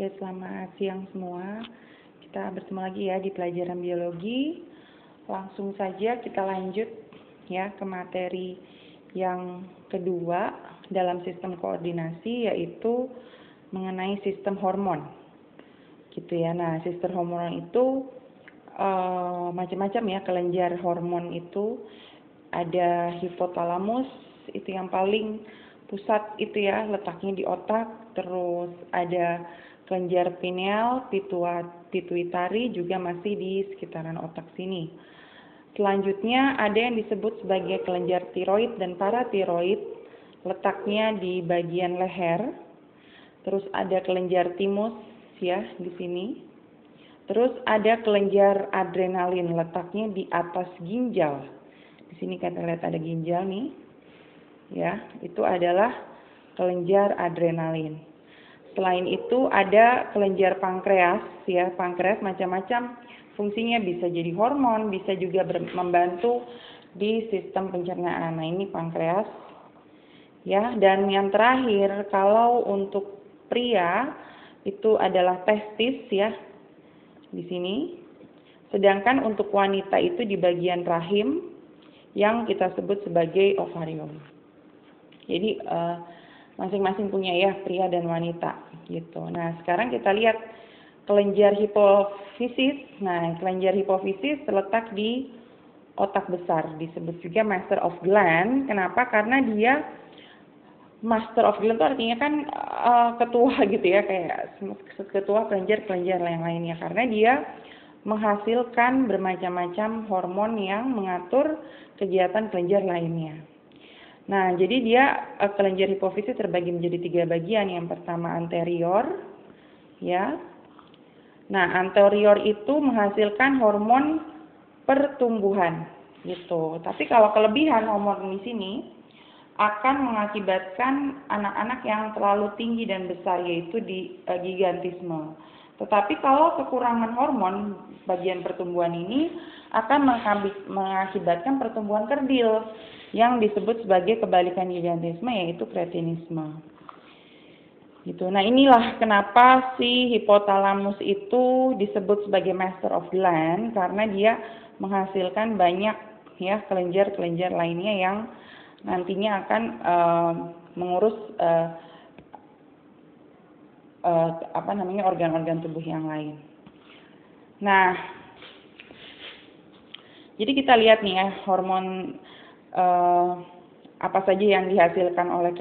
Oke, selamat siang semua. Kita bertemu lagi ya di pelajaran biologi. Langsung saja kita lanjut ya ke materi yang kedua dalam sistem koordinasi, yaitu mengenai sistem hormon. Gitu ya. Nah, sistem hormon itu macam-macam ya, kelenjar hormon itu ada hipotalamus, itu yang paling pusat itu ya, letaknya di otak. Terus ada kelenjar pineal, pituitari juga masih di sekitaran otak sini. Selanjutnya ada yang disebut sebagai kelenjar tiroid dan paratiroid, letaknya di bagian leher. Terus ada kelenjar timus ya di sini. Terus ada kelenjar adrenalin, letaknya di atas ginjal. Di sini kita lihat ada ginjal nih. Ya, itu adalah kelenjar adrenalin. Selain itu ada kelenjar pankreas ya. Pankreas macam-macam fungsinya, bisa jadi hormon, bisa juga membantu di sistem pencernaan. Nah, ini pankreas. Ya, dan yang terakhir kalau untuk pria itu adalah testis ya. Di sini. Sedangkan untuk wanita itu di bagian rahim yang kita sebut sebagai ovarium. Jadi masing-masing punya ya, pria dan wanita gitu. Nah, sekarang kita lihat kelenjar hipofisis. Nah, kelenjar hipofisis terletak di otak besar, disebut juga master of gland. Kenapa? Karena dia master of gland itu artinya kan ketua gitu ya, kayak ketua kelenjar-kelenjar yang lainnya, karena dia menghasilkan bermacam-macam hormon yang mengatur kegiatan kelenjar lainnya. Nah, jadi dia kelenjar hipofisis terbagi menjadi 3 bagian. Yang pertama anterior, ya. Nah, anterior itu menghasilkan hormon pertumbuhan, gitu. Tapi kalau kelebihan hormon di sini akan mengakibatkan anak-anak yang terlalu tinggi dan besar, yaitu di gigantisme. Tetapi kalau kekurangan hormon bagian pertumbuhan ini akan mengakibatkan pertumbuhan kerdil yang disebut sebagai kebalikan gigantisme, yaitu kretinisme. Gitu. Nah, inilah kenapa si hipotalamus itu disebut sebagai master of gland, karena dia menghasilkan banyak ya kelenjar-kelenjar lainnya yang nantinya akan mengurus organ-organ tubuh yang lain. Nah, jadi kita lihat nih ya hormon apa saja yang dihasilkan oleh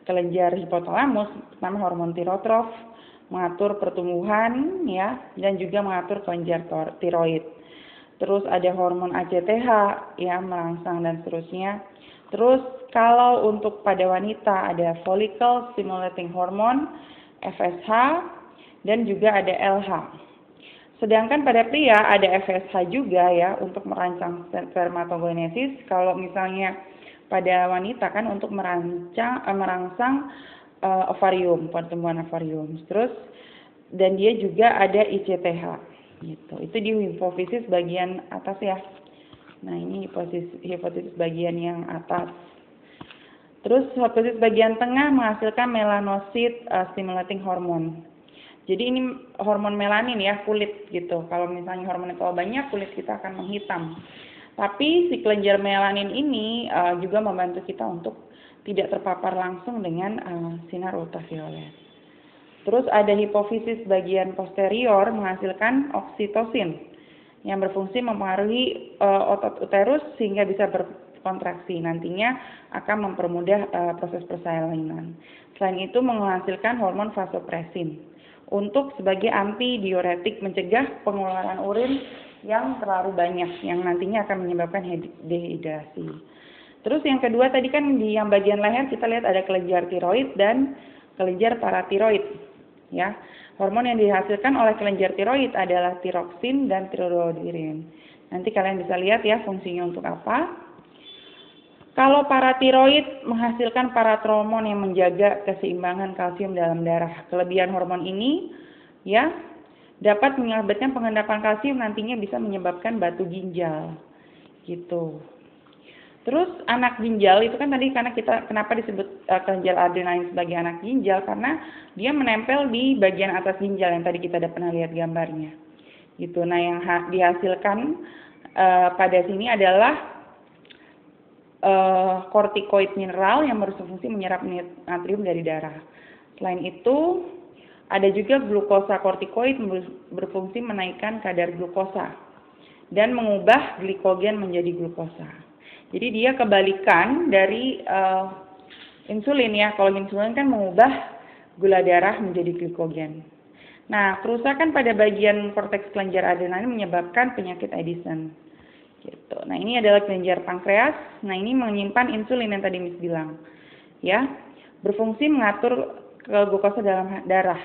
kelenjar hipotalamus. Pertama, hormon tirotrof, mengatur pertumbuhan ya, dan juga mengatur kelenjar tiroid. Terus ada hormon ACTH ya, merangsang dan seterusnya. Terus kalau untuk pada wanita ada follicle stimulating hormone, FSH, dan juga ada LH. Sedangkan pada pria ada FSH juga ya untuk merangsang spermatogenesis. Kalau misalnya pada wanita kan untuk merangsang ovarium, pertumbuhan ovarium. Terus dan dia juga ada ICTH gitu. Itu di hipofisis bagian atas ya. Nah, ini hipofisis bagian yang atas. Terus hipofisis bagian tengah menghasilkan melanocyte stimulating hormone. Jadi ini hormon melanin ya, kulit gitu. Kalau misalnya hormonnya kalau banyak, kulit kita akan menghitam. Tapi si kelenjar melanin ini juga membantu kita untuk tidak terpapar langsung dengan sinar ultraviolet. Terus ada hipofisis bagian posterior menghasilkan oksitosin yang berfungsi mempengaruhi otot uterus sehingga bisa berkontraksi. Nantinya akan mempermudah proses persalinan. Selain itu menghasilkan hormon vasopresin untuk sebagai antidiuretik, mencegah pengeluaran urin yang terlalu banyak yang nantinya akan menyebabkan dehidrasi. Terus yang kedua tadi kan di yang bagian leher kita lihat ada kelenjar tiroid dan kelenjar paratiroid ya. Hormon yang dihasilkan oleh kelenjar tiroid adalah tiroksin dan tiroidirin. Nanti kalian bisa lihat ya fungsinya untuk apa. Kalau paratiroid menghasilkan paratromon yang menjaga keseimbangan kalsium dalam darah. Kelebihan hormon ini ya dapat mengakibatkan pengendapan kalsium, nantinya bisa menyebabkan batu ginjal. Gitu. Terus anak ginjal itu kan tadi karena kita kenapa disebut kelenjar adrenalin sebagai anak ginjal karena dia menempel di bagian atas ginjal yang tadi kita udah pernah lihat gambarnya. Gitu. Nah, yang dihasilkan pada sini adalah kortikoid mineral yang berfungsi menyerap natrium dari darah. Selain itu, ada juga glukosa kortikoid berfungsi menaikkan kadar glukosa dan mengubah glikogen menjadi glukosa. Jadi dia kebalikan dari insulin ya. Kalau insulin kan mengubah gula darah menjadi glikogen. Nah, kerusakan pada bagian korteks kelenjar adrenalin menyebabkan penyakit Addison. Gitu. Nah, ini adalah kelenjar pankreas. Nah, ini menyimpan insulin yang tadi Miss bilang. Ya, berfungsi mengatur glukosa dalam darah.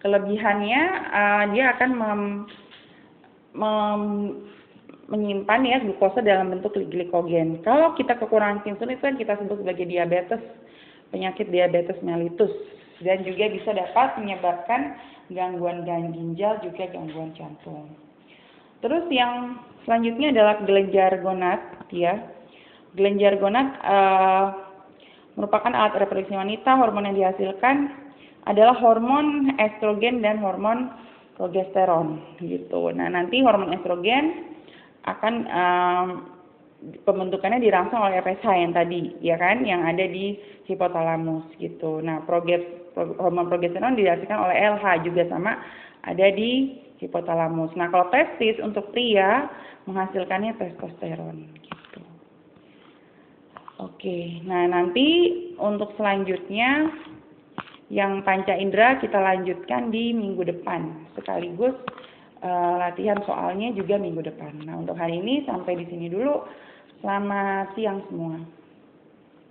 Kelebihannya dia akan menyimpan ya glukosa dalam bentuk glikogen. Kalau kita kekurangan insulin itu kan kita sebut sebagai diabetes, penyakit diabetes mellitus, dan juga bisa dapat menyebabkan gangguan ginjal juga gangguan jantung. Terus yang selanjutnya adalah kelenjar gonad ya. Kelenjar gonad merupakan alat reproduksi wanita. Hormon yang dihasilkan adalah hormon estrogen dan hormon progesteron gitu. Nah, nanti hormon estrogen akan pembentukannya dirangsang oleh FSH yang tadi, ya kan, yang ada di hipotalamus gitu. Nah, hormon progesteron dihasilkan oleh LH juga sama ada di hipotalamus. Nah, kalau testis untuk pria menghasilkannya testosteron gitu. Oke, nah nanti untuk selanjutnya yang panca indera kita lanjutkan di minggu depan, sekaligus latihan soalnya juga minggu depan. Nah, untuk hari ini sampai di sini dulu. Selamat siang semua.